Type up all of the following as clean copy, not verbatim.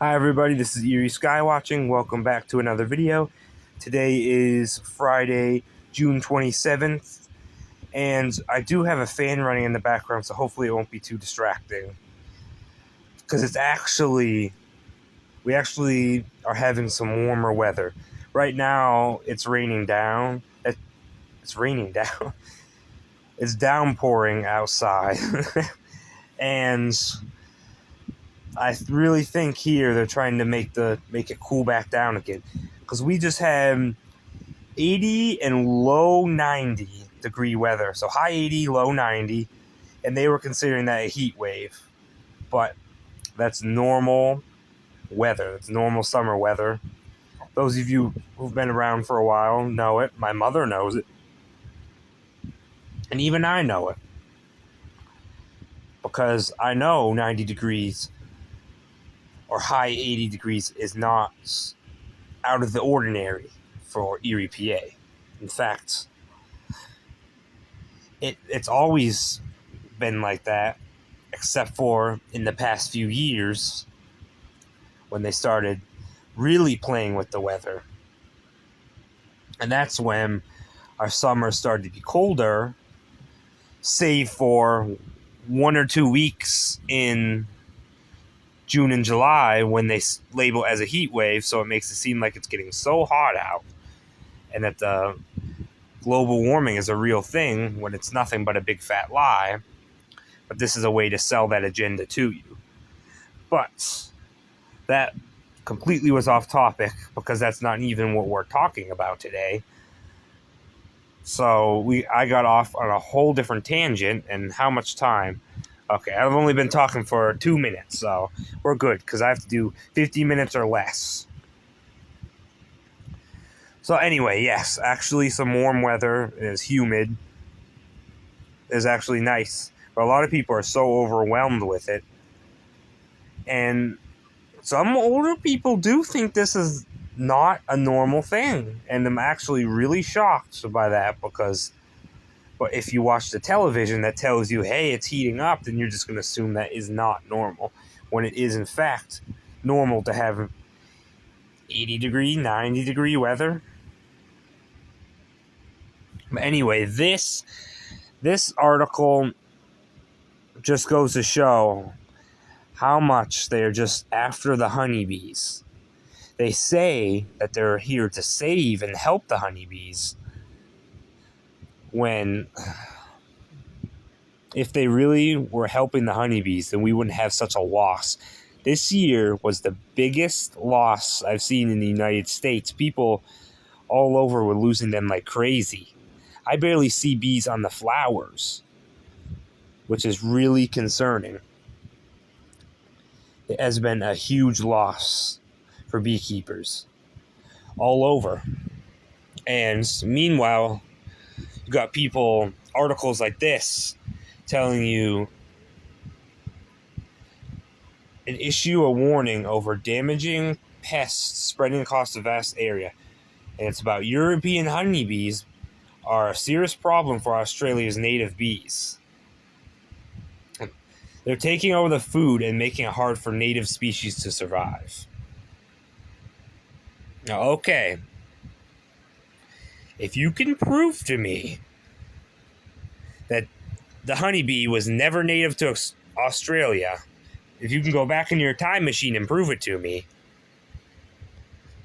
Hi everybody, this is Eerie Skywatching. Welcome back to another video. Today is Friday, June 27th, and I do have a fan running in the background, so hopefully it won't be too distracting. Because we actually are having some warmer weather. Right now, it's raining down. It's raining down. It's downpouring outside. And I really think here they're trying to make it cool back down again, because we just had 80 and low 90 degree weather. So high 80, low 90, and they were considering that a heat wave. But that's normal weather. That's normal summer weather. Those of you who've been around for a while know it. My mother knows it. And even I know it. Because I know 90 degrees or high 80 degrees is not out of the ordinary for Erie, PA. In fact, it's always been like that, except for in the past few years when they started really playing with the weather. And that's when our summer started to be colder, save for 1 or 2 weeks in June and July when they label it as a heat wave, so it makes it seem like it's getting so hot out and that the global warming is a real thing when it's nothing but a big fat lie. But this is a way to sell that agenda to you. But that completely was off topic, because that's not even what we're talking about today. So I got off on a whole different tangent. And how much time? Okay, I've only been talking for 2 minutes, so we're good, because I have to do 50 minutes or less. So anyway, yes, actually some warm weather. It is humid. It is actually nice. But a lot of people are so overwhelmed with it. And some older people do think this is not a normal thing. And I'm actually really shocked by that, but if you watch the television that tells you, hey, it's heating up, then you're just going to assume that is not normal, when it is, in fact, normal to have 80 degree, 90 degree weather. But anyway, this article just goes to show how much they are just after the honeybees. They say that they're here to save and help the honeybees, when if they really were helping the honeybees, then we wouldn't have such a loss. This year was the biggest loss I've seen in the United States. People all over were losing them like crazy. I barely see bees on the flowers, which is really concerning. It has been a huge loss for beekeepers all over. And meanwhile, you got articles like this telling you and issue a warning over damaging pests spreading across a vast area. And it's about European honeybees are a serious problem for Australia's native bees. They're taking over the food and making it hard for native species to survive. Now, okay, if you can prove to me that the honeybee was never native to Australia, if you can go back in your time machine and prove it to me,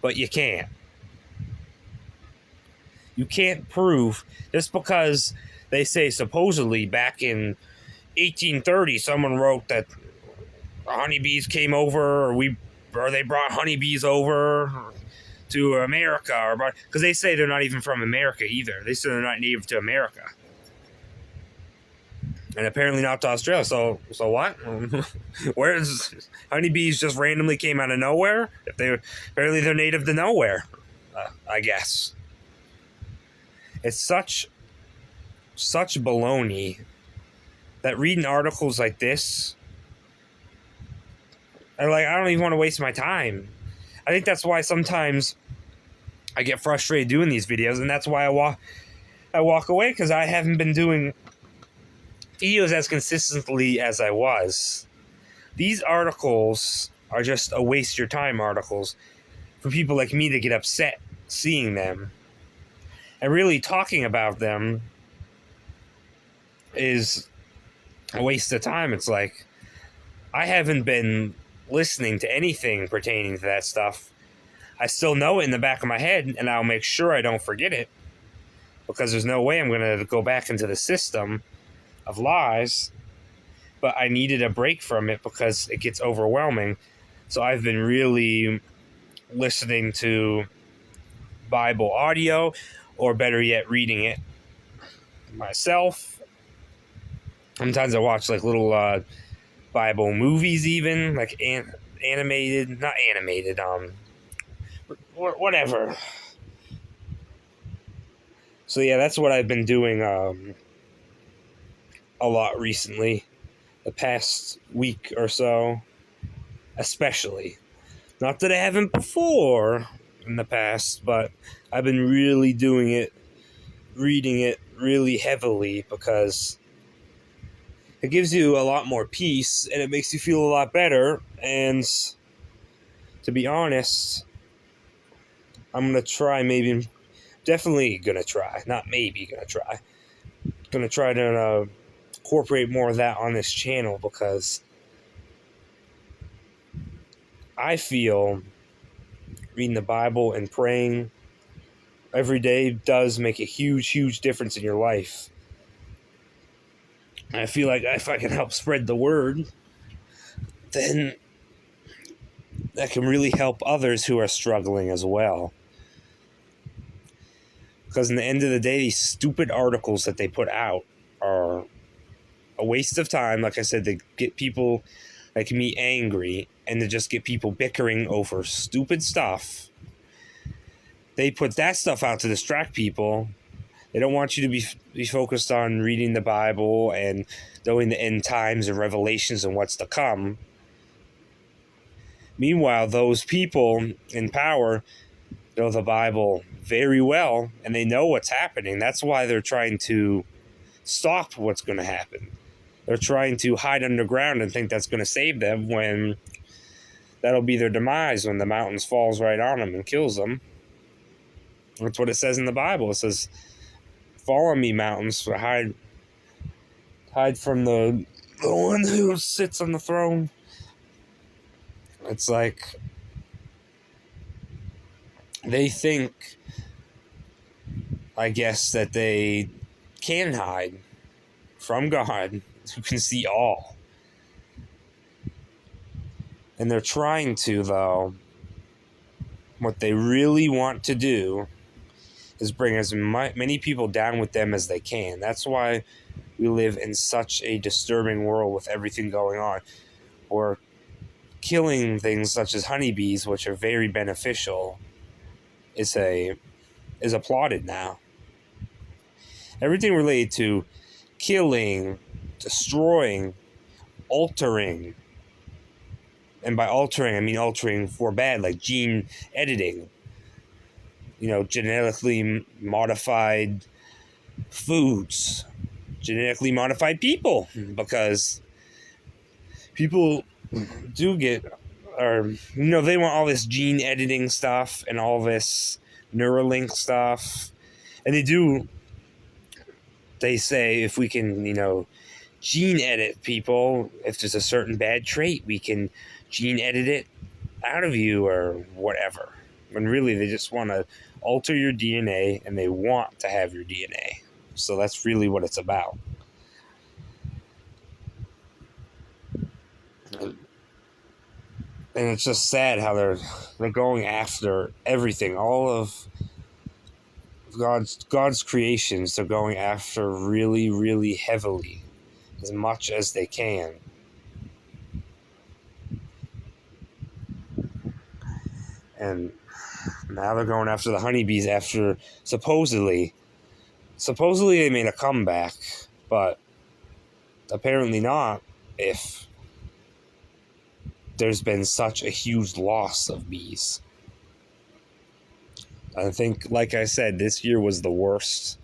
but you can't. You can't prove, just because they say supposedly back in 1830 someone wrote that honeybees came over, or they brought honeybees over to America, because they say they're not even from America either. They say they're not native to America. And apparently not to Australia. So what? Where's honeybees just randomly came out of nowhere? Apparently they're native to nowhere, I guess. It's such baloney that reading articles like this, I don't even want to waste my time. I think that's why sometimes I get frustrated doing these videos, and that's why I walk away, because I haven't been doing videos as consistently as I was. These articles are just a waste your time articles for people like me to get upset seeing them. And really talking about them is a waste of time. It's like, I haven't been listening to anything pertaining to that stuff. I still know it in the back of my head, and I'll make sure I don't forget it, because there's no way I'm going to go back into the system of lies. But I needed a break from it because it gets overwhelming. So I've been really listening to Bible audio, or better yet, reading it myself. Sometimes I watch like little Bible movies, even like animated, not animated, whatever. So yeah, that's what I've been doing a lot recently, the past week or so, especially. Not that I haven't before in the past, but I've been really doing it, reading it really heavily, because it gives you a lot more peace and it makes you feel a lot better. And to be honest, I'm going to try, definitely going to try, not maybe going to try. Going to try to incorporate more of that on this channel, because I feel reading the Bible and praying every day does make a huge, huge difference in your life. I feel like if I can help spread the word, then that can really help others who are struggling as well. Because in the end of the day, these stupid articles that they put out are a waste of time. Like I said, they get people like me angry, and to just get people bickering over stupid stuff. They put that stuff out to distract people. They don't want you to be focused on reading the Bible and knowing the end times and revelations and what's to come. Meanwhile, those people in power know the Bible very well, and they know what's happening. That's why they're trying to stop what's going to happen. They're trying to hide underground and think that's going to save them, when that'll be their demise, when the mountains falls right on them and kills them. That's what it says in the Bible. It says, "Fall on me, mountains, hide from the one who sits on the throne." It's like they think, I guess, that they can hide from God, who can see all. And they're trying to, though. What they really want to do is bring as many people down with them as they can. That's why we live in such a disturbing world with everything going on. We're killing things such as honeybees, which are very beneficial, is applauded now. Everything related to killing, destroying, altering, and by altering, I mean altering for bad, like gene editing. Genetically modified foods, genetically modified people, because people do get, they want all this gene editing stuff and all this Neuralink stuff. And they say if we can, gene edit people, if there's a certain bad trait, we can gene edit it out of you or whatever. When really they just want to alter your DNA, and they want to have your DNA. So that's really what it's about. And it's just sad how they're going after everything. All of God's creations, they're going after really, really heavily, as much as they can. And now they're going after the honeybees, after supposedly they made a comeback, but apparently not, if there's been such a huge loss of bees. I think, like I said, this year was the worst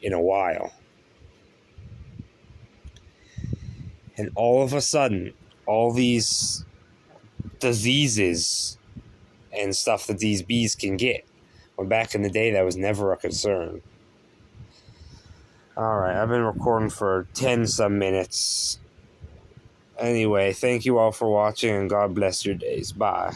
in a while. And all of a sudden, all these diseases and stuff that these bees can get. When back in the day, that was never a concern. Alright, I've been recording for 10-some minutes. Anyway, thank you all for watching, and God bless your days. Bye.